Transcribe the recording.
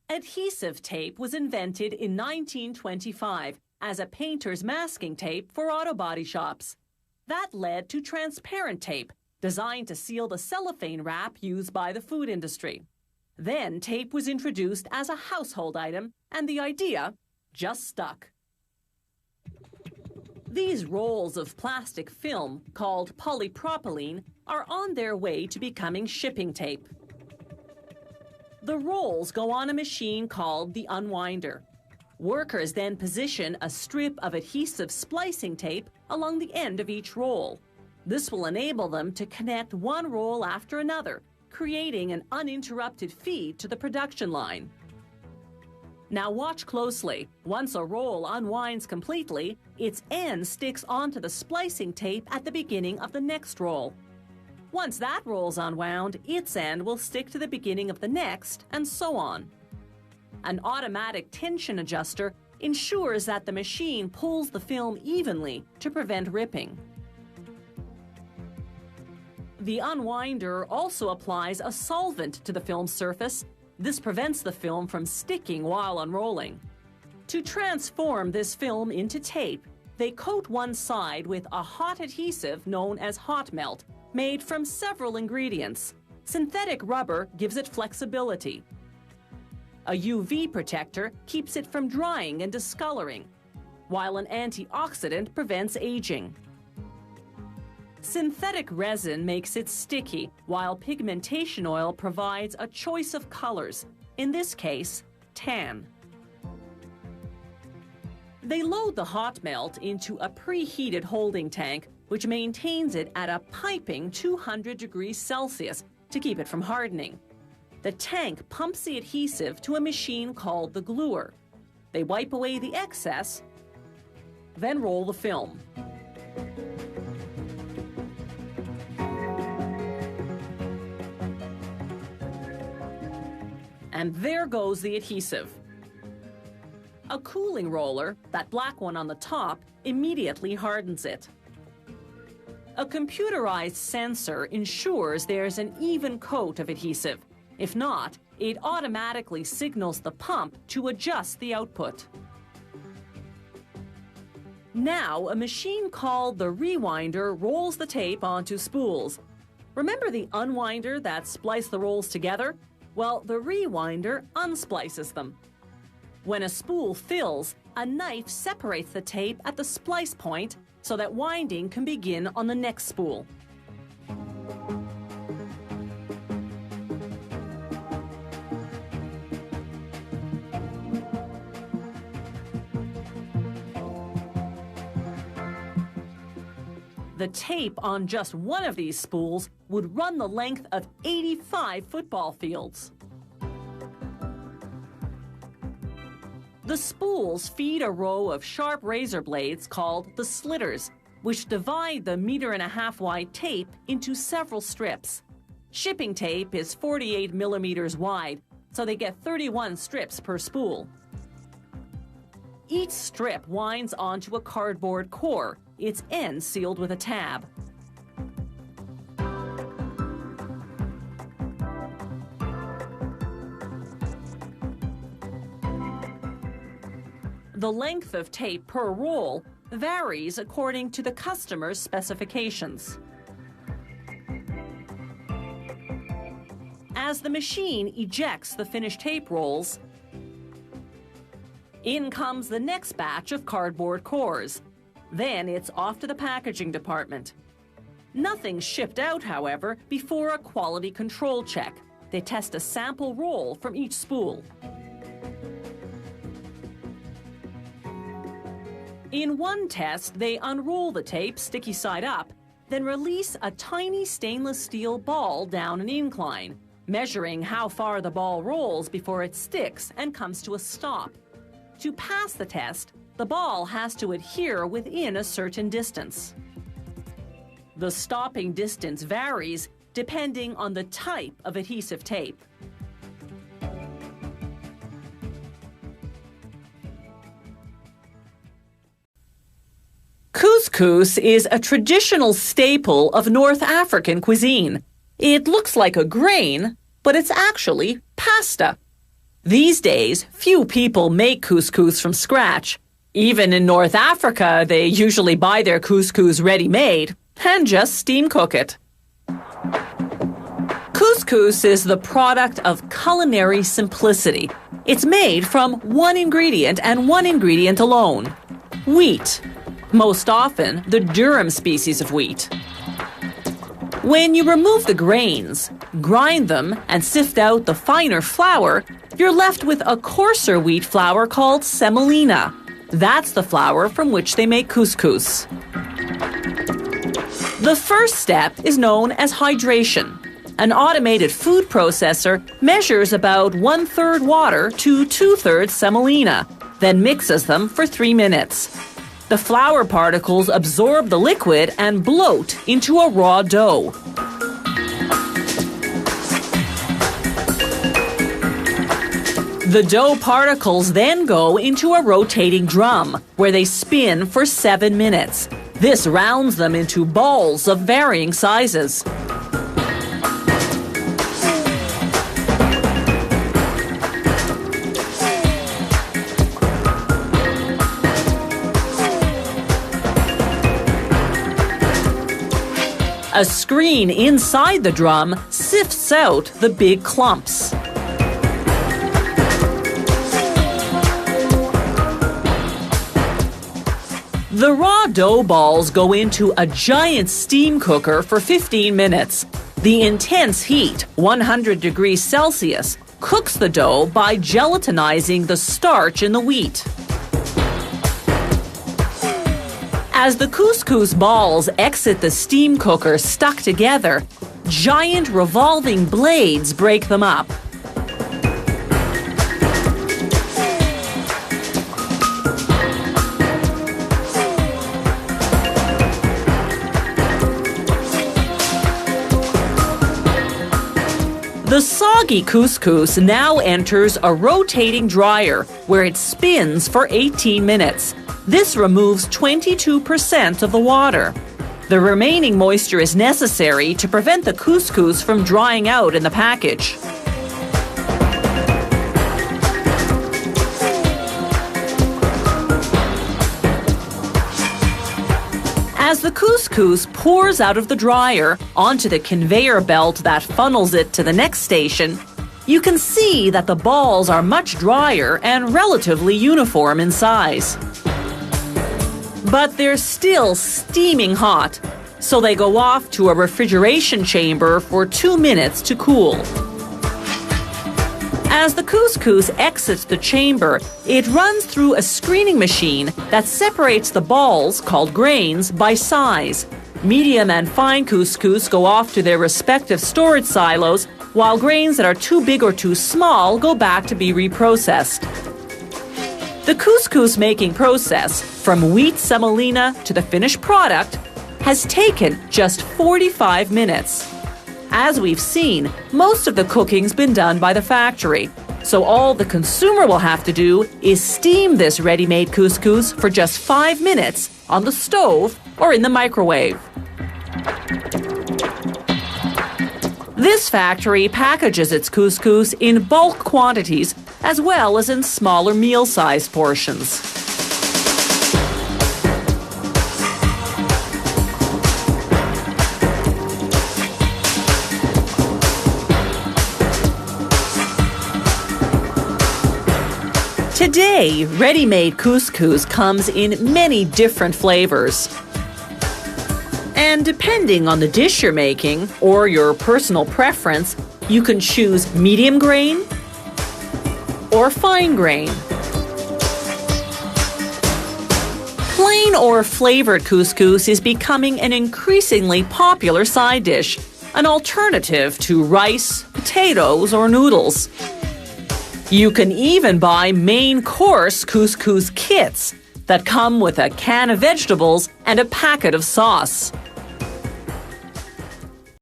Adhesive tape was invented in 1925 as a painter's masking tape for auto body shops. That led to transparent tape, designed to seal the cellophane wrap used by the food industry. Then tape was introduced as a household item, and the idea just stuck. These rolls of plastic film, called polypropylene, are on their way to becoming shipping tape. The rolls go on a machine called the unwinder. Workers then position a strip of adhesive splicing tape along the end of each roll. This will enable them to connect one roll after another, creating an uninterrupted feed to the production line. Now watch closely. Once a roll unwinds completely, its end sticks onto the splicing tape at the beginning of the next roll. Once that roll's unwound, its end will stick to the beginning of the next, and so on. An automatic tension adjuster ensures that the machine pulls the film evenly to prevent ripping. The unwinder also applies a solvent to the film surface. This prevents the film from sticking while unrolling. To transform this film into tape, they coat one side with a hot adhesive known as hot melt, made from several ingredients. Synthetic rubber gives it flexibility. A UV protector keeps it from drying and discoloring, while an antioxidant prevents aging. Synthetic resin makes it sticky, while pigmentation oil provides a choice of colors, in this case, tan. They load the hot melt into a preheated holding tank, which maintains it at a piping 200 degrees Celsius to keep it from hardening. The tank pumps the adhesive to a machine called the gluer. They wipe away the excess, then roll the film. And there goes the adhesive. A cooling roller, that black one on the top, immediately hardens it. A computerized sensor ensures there's an even coat of adhesive. If not, it automatically signals the pump to adjust the output. Now, a machine called the rewinder rolls the tape onto spools. Remember the unwinder that spliced the rolls together? Well, the rewinder unsplices them. When a spool fills, a knife separates the tape at the splice point so that winding can begin on the next spool. The tape on just one of these spools would run the length of 85 football fields. The spools feed a row of sharp razor blades called the slitters, which divide the 1.5 meter wide tape into several strips. Shipping tape is 48 millimeters wide, so they get 31 strips per spool. Each strip winds onto a cardboard core, its end sealed with a tab. The length of tape per roll varies according to the customer's specifications. As the machine ejects the finished tape rolls, in comes the next batch of cardboard cores. Then it's off to the packaging department. Nothing's shipped out, however, before a quality control check. They test a sample roll from each spool. In one test, they unroll the tape sticky side up, then release a tiny stainless steel ball down an incline, measuring how far the ball rolls before it sticks and comes to a stop. To pass the test, the ball has to adhere within a certain distance. The stopping distance varies depending on the type of adhesive tape. Couscous is a traditional staple of North African cuisine. It looks like a grain, but it's actually pasta. These days, few people make couscous from scratch. Even in North Africa, they usually buy their couscous ready-made and just steam cook it. Couscous is the product of culinary simplicity. It's made from one ingredient and one ingredient alone: wheat. Most often, the durum species of wheat. When you remove the grains, grind them, and sift out the finer flour, you're left with a coarser wheat flour called semolina. That's the flour from which they make couscous. The first step is known as hydration. An automated food processor measures about 1/3 water to 2/3 semolina, then mixes them for 3 minutes. The flour particles absorb the liquid and bloat into a raw dough. The dough particles then go into a rotating drum, where they spin for 7 minutes. This rounds them into balls of varying sizes. A screen inside the drum sifts out the big clumps. The raw dough balls go into a giant steam cooker for 15 minutes. The intense heat, 100 degrees Celsius, cooks the dough by gelatinizing the starch in the wheat. As the couscous balls exit the steam cooker stuck together, giant revolving blades break them up. The soggy couscous now enters a rotating dryer where it spins for 18 minutes. This removes 22% of the water. The remaining moisture is necessary to prevent the couscous from drying out in the package. As the couscous pours out of the dryer onto the conveyor belt that funnels it to the next station, you can see that the balls are much drier and relatively uniform in size. But they're still steaming hot, so they go off to a refrigeration chamber for 2 minutes to cool. As the couscous exits the chamber, it runs through a screening machine that separates the balls, called grains, by size. Medium and fine couscous go off to their respective storage silos, while grains that are too big or too small go back to be reprocessed. The couscous making process, from wheat semolina to the finished product, has taken just 45 minutes. As we've seen, most of the cooking's been done by the factory, so all the consumer will have to do is steam this ready-made couscous for just 5 minutes on the stove or in the microwave. This factory packages its couscous in bulk quantities as well as in smaller meal-sized portions. Today, ready-made couscous comes in many different flavors. And depending on the dish you're making or your personal preference, you can choose medium grain or fine grain. Plain or flavored couscous is becoming an increasingly popular side dish, an alternative to rice, potatoes, or noodles. You can even buy main course couscous kits that come with a can of vegetables and a packet of sauce.